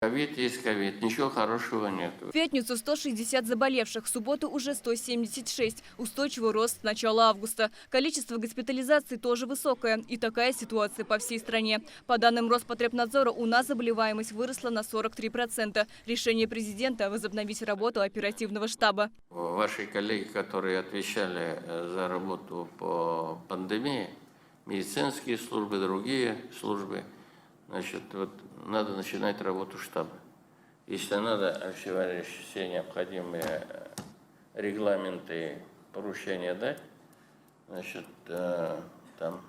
Ковид есть ковид, ничего хорошего нет. В пятницу 160 заболевших, в субботу уже 176. Устойчивый рост с начала августа. Количество госпитализаций тоже высокое. И такая ситуация по всей стране. По данным Роспотребнадзора, у нас заболеваемость выросла на 43%. Решение президента – возобновить работу оперативного штаба. Ваши коллеги, которые отвечали за работу по пандемии, медицинские службы, другие службы, значит, вот надо начинать работу штаба. Если надо, Алексей Валерьевич, все необходимые регламенты, поручения дать, значит, там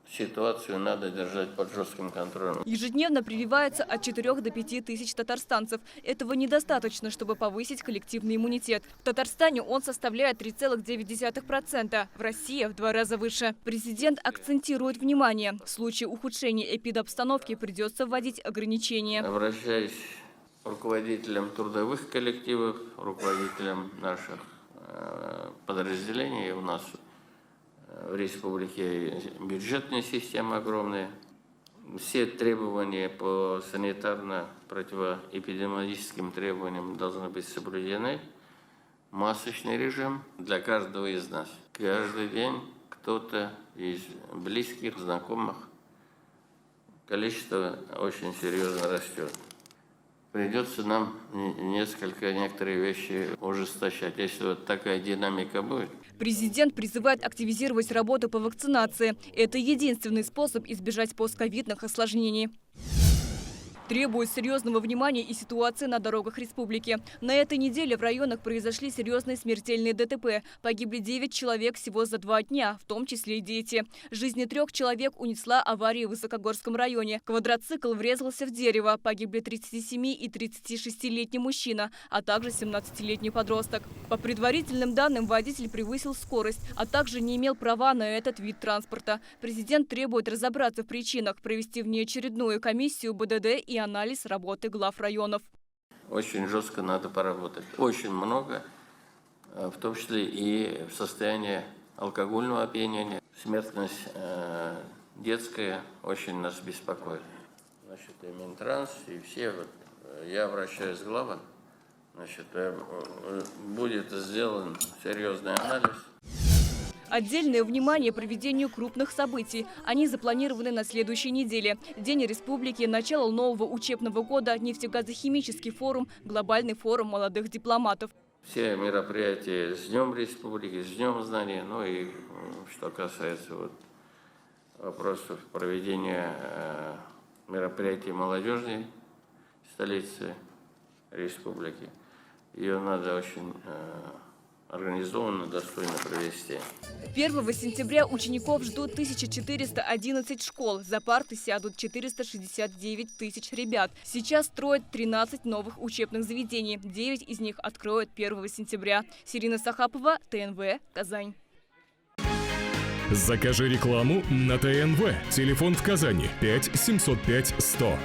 ситуацию надо держать под жестким контролем. Ежедневно прививается от 4 до 5 тысяч татарстанцев. Этого недостаточно, чтобы повысить коллективный иммунитет. В Татарстане он составляет 3,9%. В России в 2 раза выше. Президент акцентирует внимание. В случае ухудшения эпидобстановки придется вводить ограничения. Обращаюсь к руководителям трудовых коллективов, руководителям наших подразделений. У нас в республике бюджетная система огромная. Все требования по санитарно-противоэпидемиологическим требованиям должны быть соблюдены. Масочный режим для каждого из нас. Каждый день кто-то из близких, знакомых, количество очень серьезно растет. Придется нам некоторые вещи ужесточать, если вот такая динамика будет. Президент призывает активизировать работу по вакцинации. Это единственный способ избежать постковидных осложнений. Требует серьезного внимания и ситуации на дорогах республики. На этой неделе в районах произошли серьезные смертельные ДТП. Погибли 9 человек всего за 2 дня, в том числе и дети. Жизни 3 человек унесла авария в Высокогорском районе. Квадроцикл врезался в дерево. Погибли 37 и 36-летний мужчина, а также 17-летний подросток. По предварительным данным, водитель превысил скорость, а также не имел права на этот вид транспорта. Президент требует разобраться в причинах, провести внеочередную комиссию БДД и анализ работы глав районов. Очень жестко надо поработать. Очень много, в том числе и в состоянии алкогольного опьянения. Смертность детская очень нас беспокоит. Значит, и Минтранс, и все, вот, я обращаюсь к главам, значит, будет сделан серьезный анализ. Отдельное внимание проведению крупных событий. Они запланированы на следующей неделе. День республики, начало нового учебного года, нефтегазохимический форум, глобальный форум молодых дипломатов. Все мероприятия с Днем Республики, с Днем Знания, ну и что касается вот вопросов проведения мероприятий молодежной столицы республики, ее надо очень организованно, достойно провести. 1 сентября учеников ждут 1411 школ. За парты сядут 469 тысяч ребят. Сейчас строят 13 новых учебных заведений. 9 из них откроют 1 сентября. Сирина Сахапова, ТНВ, Казань. Закажи рекламу на ТНВ. Телефон в Казани 5 705 100.